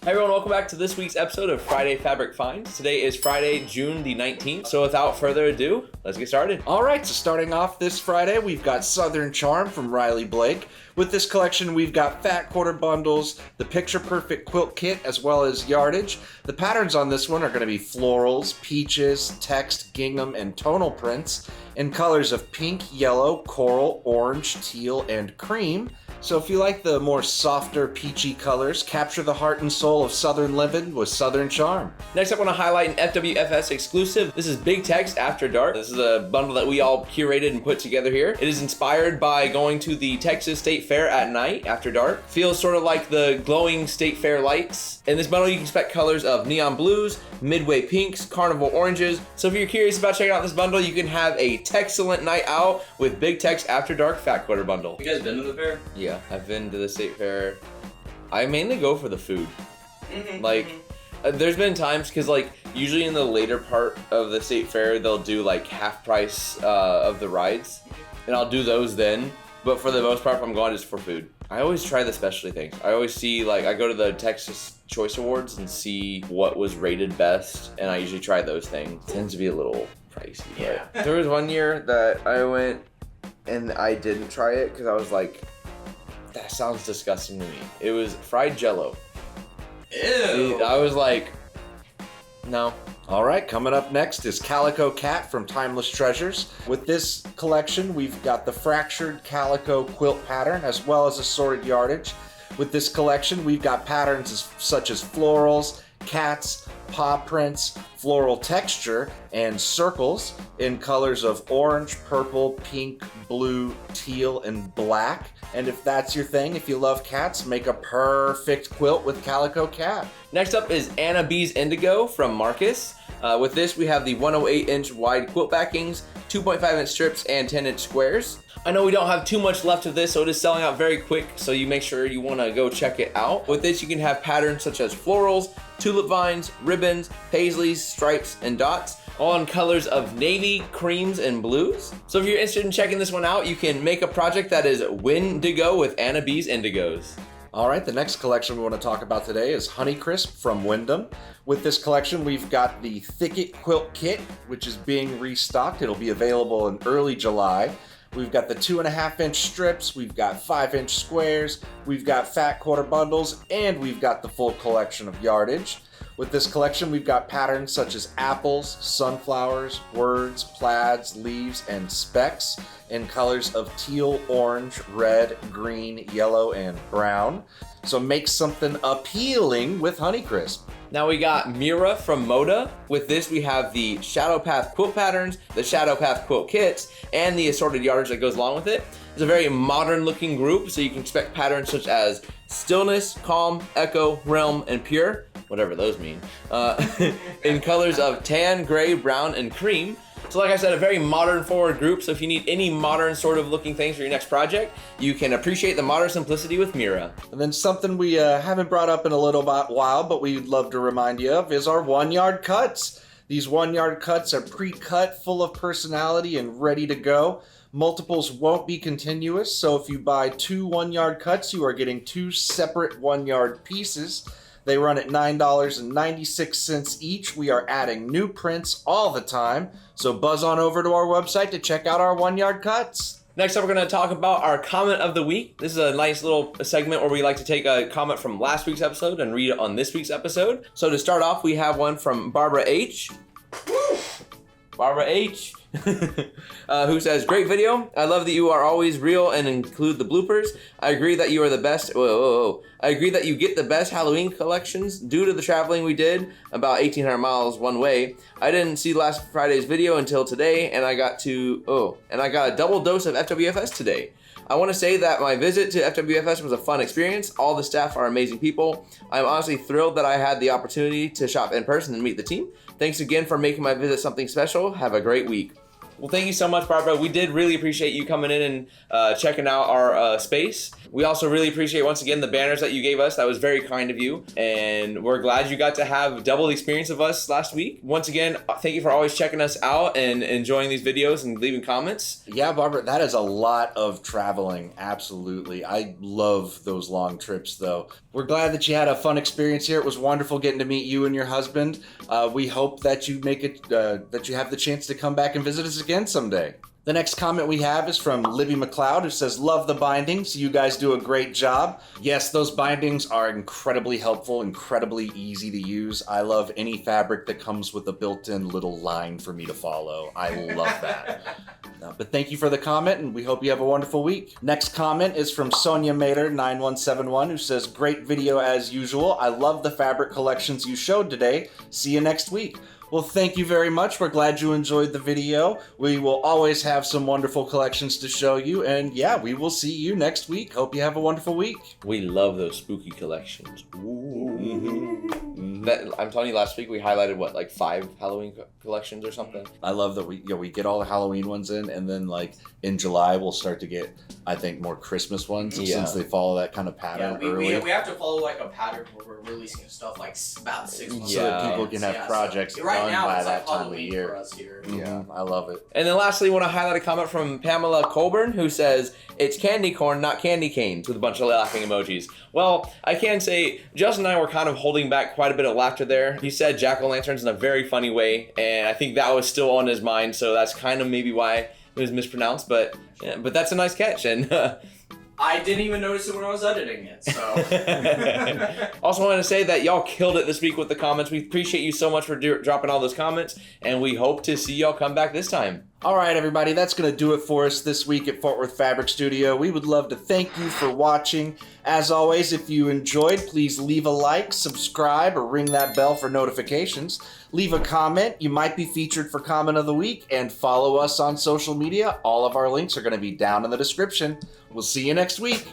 Hey everyone, welcome back to this week's episode of Friday Fabric Finds. Today is Friday, June the 19th. So without further ado, let's get started. All right, so starting off this Friday, we've got Southern Charm from Riley Blake. With this collection, we've got fat quarter bundles, the Picture Perfect quilt kit, as well as yardage. The patterns on this one are going to be florals, peaches, text, gingham, and tonal prints in colors of pink, yellow, coral, orange, teal, and cream. So if you like the more softer, peachy colors, capture the heart and soul of Southern living with Southern Charm. Next up, I want to highlight an FWFS exclusive. This is Big Text After Dark. This is a bundle that we all curated and put together here. It is inspired by going to the Texas State Fair at night after dark. Feels sort of like the glowing State Fair lights. In this bundle, you can expect colors of neon blues, midway pinks, carnival oranges. So if you're curious about checking out this bundle, you can have a Texcellent night out with Big Text After Dark Fat Quarter Bundle. You guys been to the fair? Yeah, I've been to the State Fair. I mainly go for the food. There's been times, because usually in the later part of the State Fair, they'll do half price of the rides, and I'll do those then. But for the most part, if I'm going, just for food. I always try the specialty things. I always see, I go to the Texas Choice Awards and see what was rated best, and I usually try those things. It tends to be a little pricey. Yeah. There was one year that I went and I didn't try it because I was like, that sounds disgusting to me. It was fried Jello. Ew. I was like, no. All right, coming up next is Calico Cat from Timeless Treasures. With this collection, we've got the fractured calico quilt pattern as well as assorted yardage. With this collection, we've got patterns such as florals, cats, paw prints, floral texture, and circles in colors of orange, purple, pink, blue, teal, and black. And if that's your thing, if you love cats, make a perfect quilt with Calico Cat. Next up is Anna B's Indigo from Marcus. With this, we have the 108-inch wide quilt backings, 2.5-inch strips, and 10-inch squares. I know we don't have too much left of this, so it is selling out very quick, so you make sure you want to go check it out. With this, you can have patterns such as florals, tulip vines, ribbons, paisleys, stripes, and dots, all in colors of navy, creams, and blues. So if you're interested in checking this one out, you can make a project that is Windigo with Anna B's Indigos. All right, the next collection we want to talk about today is Honeycrisp from Windham. With this collection, we've got the Thicket Quilt Kit, which is being restocked. It'll be available in early July. We've got the 2.5-inch strips, we've got 5-inch squares, we've got fat quarter bundles, and we've got the full collection of yardage. With this collection, we've got patterns such as apples, sunflowers, words, plaids, leaves, and specks in colors of teal, orange, red, green, yellow, and brown. So make something appealing with Honeycrisp. Now we got Mira from Moda. With this, we have the Shadow Path quilt patterns, the Shadow Path quilt kits, and the assorted yardage that goes along with it. It's a very modern looking group, so you can expect patterns such as stillness, calm, echo, realm, and pure, whatever those mean, in colors of tan, gray, brown, and cream. So like I said, a very modern forward group, so if you need any modern sort of looking things for your next project, you can appreciate the modern simplicity with Mira. And then something we haven't brought up in a little while, but we'd love to remind you of, is our 1-yard cuts. These 1-yard cuts are pre-cut, full of personality, and ready to go. Multiples won't be continuous, so if you buy 2 1-yard cuts, you are getting 2 separate 1-yard pieces. They run at $9.96 each. We are adding new prints all the time, so buzz on over to our website to check out our 1-yard cuts. Next up, we're going to talk about our comment of the week. This is a nice little segment where we like to take a comment from last week's episode and read it on this week's episode. So to start off, we have one from Barbara H. Barbara H. Who says, great video. I love that you are always real and include the bloopers. I agree that you are the best. I agree that you get the best Halloween collections due to the traveling we did, about 1,800 miles one way. I didn't see last Friday's video until today, and I got a double dose of FWFS today. I want to say that my visit to FWFS was a fun experience. All the staff are amazing people. I'm honestly thrilled that I had the opportunity to shop in person and meet the team. Thanks again for making my visit something special. Have a great week. Well, thank you so much, Barbara. We did really appreciate you coming in and checking out our space. We also really appreciate, once again, the banners that you gave us. That was very kind of you. And we're glad you got to have double the experience of us last week. Once again, thank you for always checking us out and enjoying these videos and leaving comments. Yeah, Barbara, that is a lot of traveling. Absolutely. I love those long trips, though. We're glad that you had a fun experience here. It was wonderful getting to meet you and your husband. We hope that you make it, that you have the chance to come back and visit us again someday. The next comment we have is from Libby McLeod, who says, love the bindings. You guys do a great job. Yes, those bindings are incredibly helpful, incredibly easy to use. I love any fabric that comes with a built-in little line for me to follow. I love that. But thank you for the comment, and we hope you have a wonderful week. Next comment is from Sonia Mater 9171, who says, great video as usual. I love the fabric collections you showed today. See you next week. Well, thank you very much. We're glad you enjoyed the video. We will always have some wonderful collections to show you. And yeah, we will see you next week. Hope you have a wonderful week. We love those spooky collections. I'm telling you, last week we highlighted, what, like 5 Halloween collections or something? I love that we get all the Halloween ones in, and then like in July we'll start to get, I think, more Christmas ones since they follow that kind of pattern early. We have to follow like a pattern where we're releasing stuff like about 6 months so that people can have projects done by that time of year. For us here. Yeah, I love it. And then lastly, I want to highlight a comment from Pamela Colburn, who says, it's candy corn, not candy canes, with a bunch of laughing emojis. Well, I can say Justin and I were kind of holding back quite a bit of laughter there. He said jack-o'-lanterns in a very funny way, and I think that was still on his mind, so that's kind of maybe why it was mispronounced, but that's a nice catch. And I didn't even notice it when I was editing it, so. Also wanted to say that y'all killed it this week with the comments. We appreciate you so much for dropping all those comments, and we hope to see y'all come back this time. All right, everybody, that's going to do it for us this week at Fort Worth Fabric Studio. We would love to thank you for watching. As always, if you enjoyed, please leave a like, subscribe, or ring that bell for notifications. Leave a comment. You might be featured for Comment of the Week, and follow us on social media. All of our links are going to be down in the description. We'll see you next week.